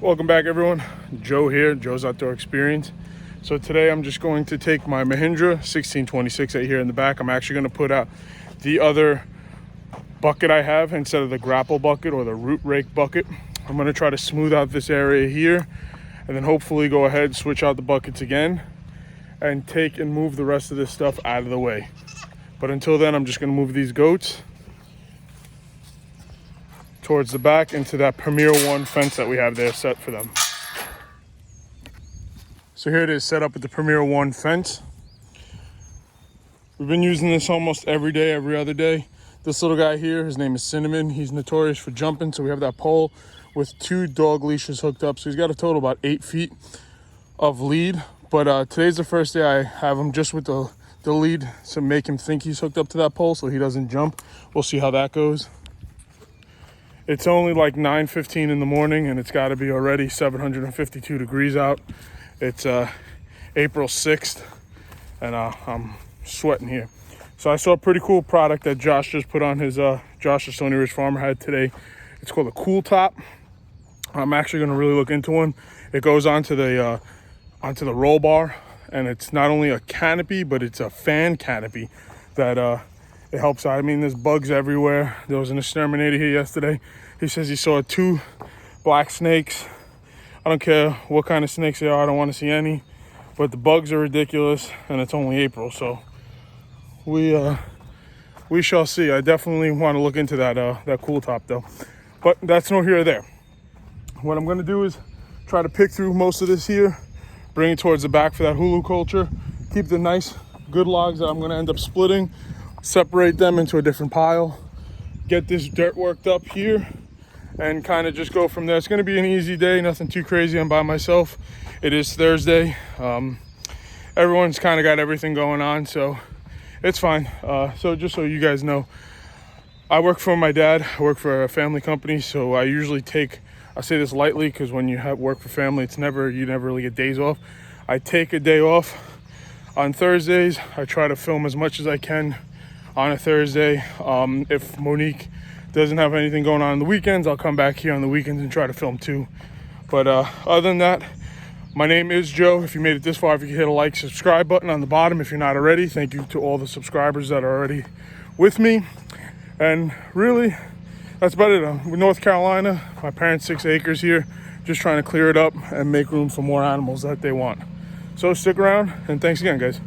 Welcome back, everyone. Joe here, Joe's Outdoor Experience. So today I'm just going to take my Mahindra 1626 right here in the back. I'm actually going to put out the other bucket I have instead of the Grapple bucket or the root rake bucket. I'm going to try to smooth out this area here and then hopefully go ahead and switch out the buckets again and take and move the rest of this stuff out of the way. But until then, I'm just going to move these goats towards the back into that Premier One fence that we have there set for them. So here it is set up with the Premier One fence. We've been using this almost every day, every other day. This little guy here, his name is Cinnamon. He's notorious for jumping. So we have that pole with 2 dog leashes hooked up. So he's got a total about 8 feet of lead. But today's the first day I have him just with the lead to make him think he's hooked up to that pole so he doesn't jump. We'll see how that goes. It's only like 9:15 in the morning and it's got to be already 752 degrees out. It's April 6th and I'm sweating here. So I saw a pretty cool product that Josh just put on his, Josh the Stony Ridge Farmer had today. It's called a Cool Top. I'm actually going to really look into one. It goes onto the roll bar, and it's not only a canopy, but it's a fan canopy that it helps out. I mean, there's bugs everywhere. There was an exterminator here yesterday. He says he saw 2 black snakes. I don't care what kind of snakes they are. I don't want to see any. But the bugs are ridiculous, and it's only April, so we shall see. I definitely want to look into that Cool Top, though. But that's no here or there. What I'm going to do is try to pick through most of this here, bring it towards the back for that hulu culture, keep the nice, good logs that I'm going to end up splitting, separate them into a different pile, get this dirt worked up here, and kind of just go from there. It's going to be an easy day, nothing too crazy. I'm by myself. It is Thursday. Everyone's kind of got everything going on, so it's fine. So just so you guys know, I work for my dad. I work for a family company, so I usually take, I say this lightly because when you have work for family, you never really get days off. I take a day off on Thursdays. I try to film as much as I can on a Thursday. If Monique doesn't have anything going on the weekends, I'll come back here on the weekends and try to film too. But other than that, my name is Joe. If you made it this far, if you could hit a like, subscribe button on the bottom if you're not already. Thank you to all the subscribers that are already with me. And really, that's about it. With North Carolina, my parents' 6 acres here, just trying to clear it up and make room for more animals that they want. So stick around, and thanks again, guys.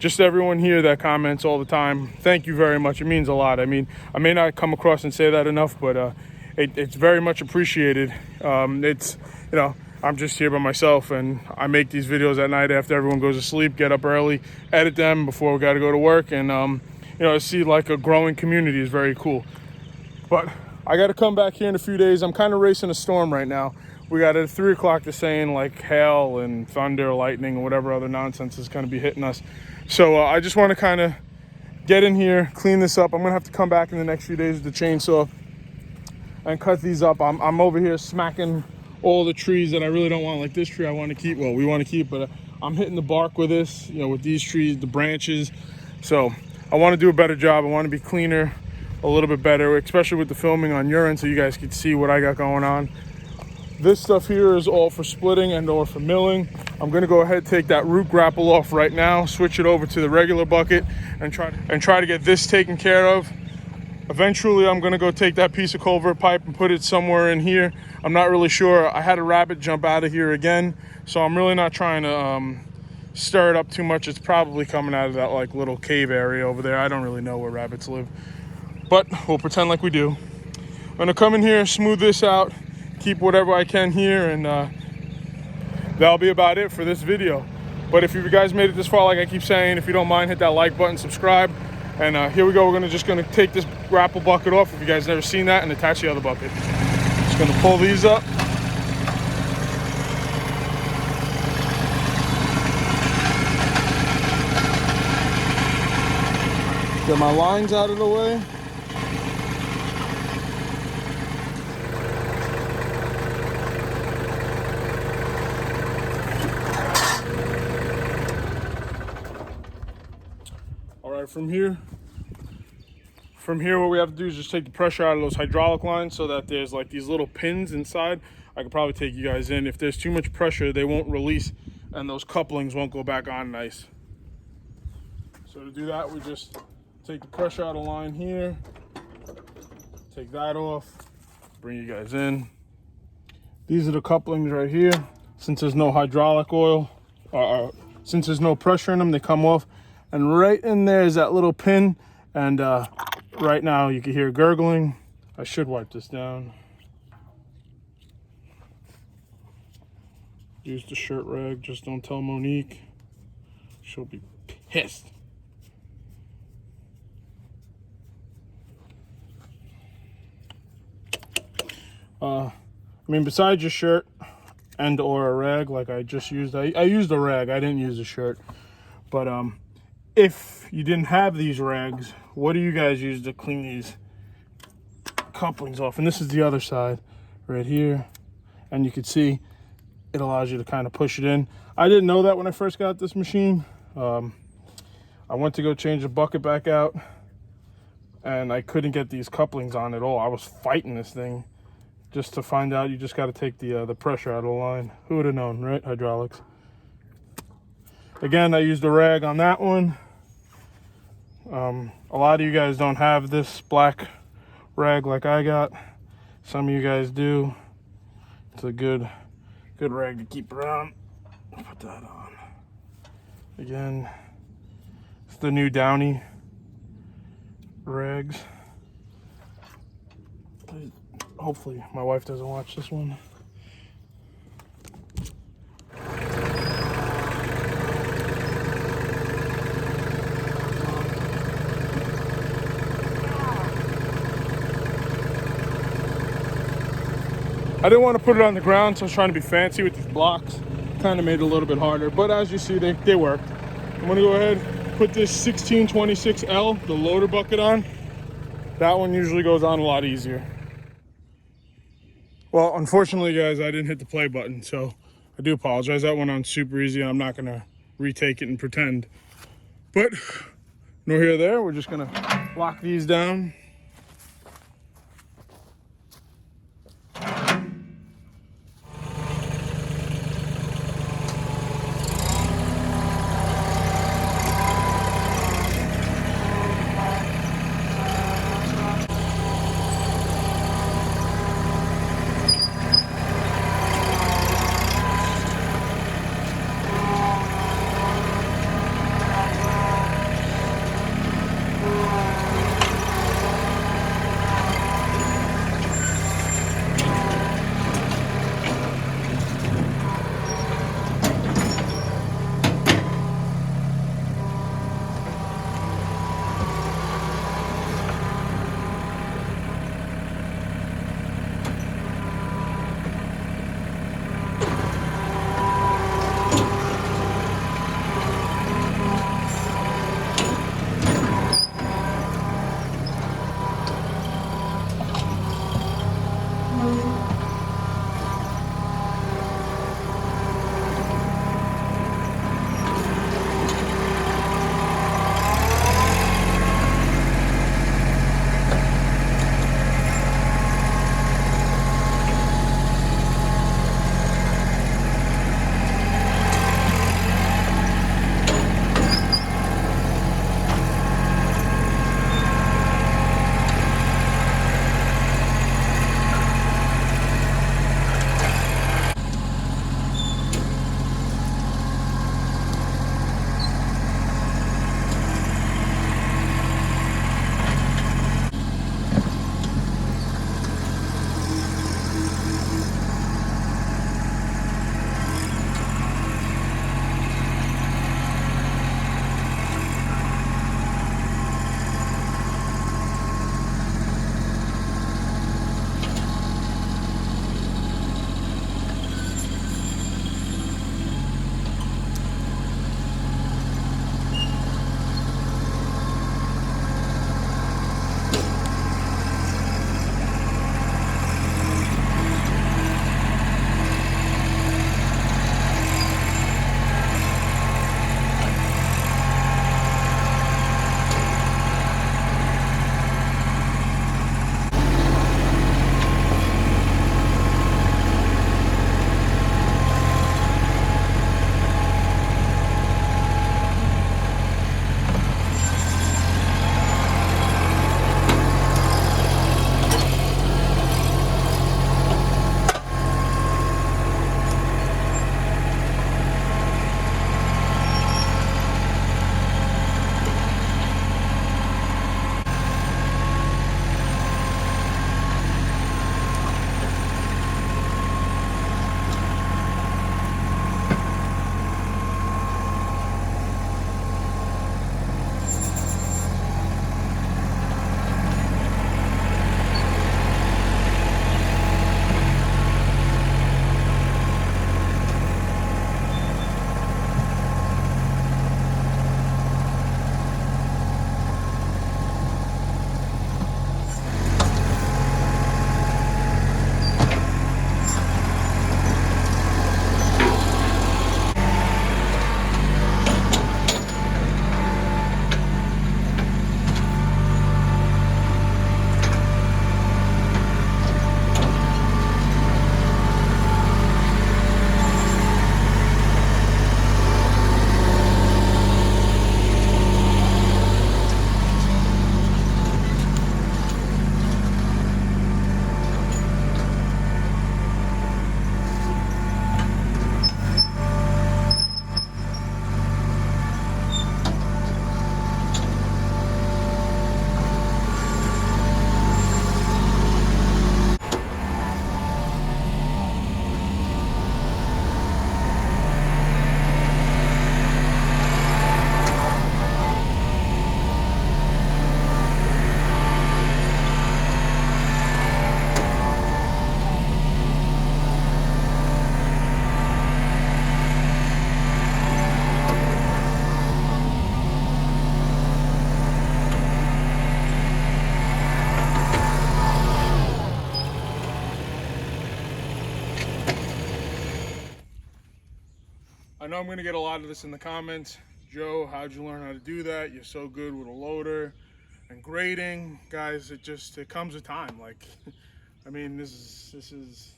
just everyone here that comments all the time, thank you very much. It means a lot. I mean, I may not come across and say that enough, but it's very much appreciated. It's, you know, I'm just here by myself, and I make these videos at night after everyone goes to sleep, get up early, edit them before we got to go to work, and you know, see like a growing community is very cool. But I got to come back here in a few days. I'm kind of racing a storm right now. We got at 3 o'clock to saying like hail and thunder, lightning, and whatever other nonsense is going to be hitting us. So I just want to kind of get in here, clean this up. I'm going to have to come back in the next few days with the chainsaw and cut these up. I'm over here smacking all the trees that I really don't want, like this tree I want to keep. Well, we want to keep, but I'm hitting the bark with this, you know, with these trees, the branches. So I want to do a better job. I want to be cleaner, a little bit better, especially with the filming on your end, so you guys can see what I got going on. This stuff here is all for splitting and or for milling. I'm gonna go ahead and take that root grapple off right now, switch it over to the regular bucket, and try to get this taken care of. Eventually, I'm gonna go take that piece of culvert pipe and put it somewhere in here. I'm not really sure. I had a rabbit jump out of here again, so I'm really not trying to stir it up too much. It's probably coming out of that like little cave area over there. I don't really know where rabbits live, but we'll pretend like we do. I'm gonna come in here, smooth this out, keep whatever I can here, and that'll be about it for this video. But if you guys made it this far, like I keep saying, if you don't mind, hit that like button, subscribe, and here we go. We're just gonna take this grapple bucket off, if you guys never seen that, and attach the other bucket. Just gonna pull these up. Get my lines out of the way. From here what we have to do is just take the pressure out of those hydraulic lines, so that there's like these little pins inside. I could probably take you guys in. If there's too much pressure, they won't release and those couplings won't go back on nice. So to do that, we just take the pressure out of line here, take that off, bring you guys in. These are the couplings right here. Since there's no hydraulic oil, since there's no pressure in them, they come off. And right in there is that little pin, and right now you can hear gurgling. I should wipe this down. Use the shirt rag, just don't tell Monique. She'll be pissed. I mean, besides your shirt and or a rag, like I just used, I used a rag, I didn't use a shirt. But if you didn't have these rags, what do you guys use to clean these couplings off? And this is the other side right here, and you can see it allows you to kind of push it in. I didn't know that when I first got this machine. I went to go change the bucket back out, and I couldn't get these couplings on at all. I was fighting this thing just to find out you just got to take the pressure out of the line. Who would have known, right? Hydraulics. Again, I used a rag on that one. A lot of you guys don't have this black rag like I got. Some of you guys do. It's a good rag to keep around. Put that on. Again, it's the new Downy rags. Hopefully my wife doesn't watch this one. I didn't want to put it on the ground, so I was trying to be fancy with these blocks. Kind of made it a little bit harder, but as you see, they worked. I'm gonna go ahead and put this 1626L, the loader bucket on. That one usually goes on a lot easier. Well, unfortunately, guys, I didn't hit the play button, so I do apologize. That went on super easy, and I'm not gonna retake it and pretend. But no here or there, we're just gonna lock these down. know I'm gonna get a lot of this in the comments. Joe, how'd you learn how to do that? You're so good with a loader and grading. Guys, it comes with time. Like, I mean, this is,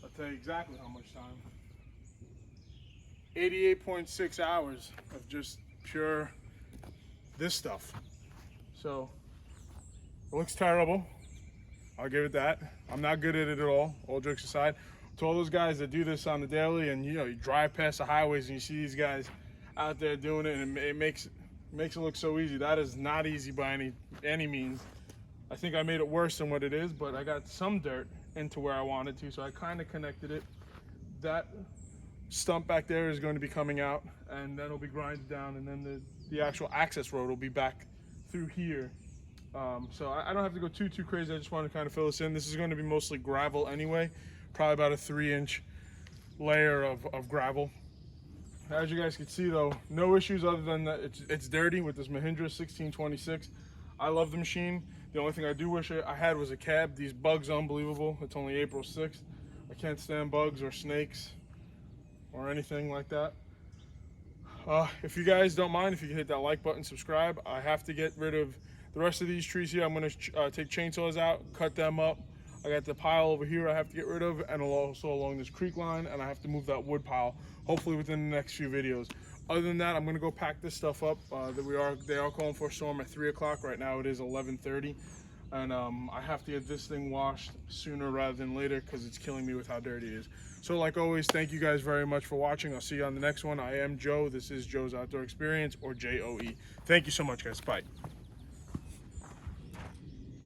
I'll tell you exactly how much time. 88.6 hours of just pure this stuff. So it looks terrible, I'll give it that. I'm not good at it at all jokes aside. To all those guys that do this on the daily, and you know, you drive past the highways and you see these guys out there doing it, and it makes it look so easy. That is not easy by any means. I think I made it worse than what it is, but I got some dirt into where I wanted to, so I kind of connected it. That stump back there is going to be coming out, and then it'll be grinded down, and then the actual access road will be back through here. So I don't have to go too crazy. I just want to kind of fill this in. This is going to be mostly gravel anyway, probably about a 3-inch layer of gravel. As you guys can see though, no issues other than that it's dirty with this Mahindra 1626. I love the machine. The only thing I do wish I had was a cab. These bugs are unbelievable. It's only April 6th. I can't stand bugs or snakes or anything like that. If you guys don't mind, if you can hit that like button, subscribe. I have to get rid of the rest of these trees here. I'm going to take chainsaws out, cut them up. I got the pile over here I have to get rid of, and also along this creek line, and I have to move that wood pile, hopefully within the next few videos. Other than that, I'm going to go pack this stuff up. They are calling for a storm at 3 o'clock. Right now it is 11:30, and I have to get this thing washed sooner rather than later because it's killing me with how dirty it is. So like always, thank you guys very much for watching. I'll see you on the next one. I am Joe. This is Joe's Outdoor Experience, or JOE. Thank you so much, guys. Bye.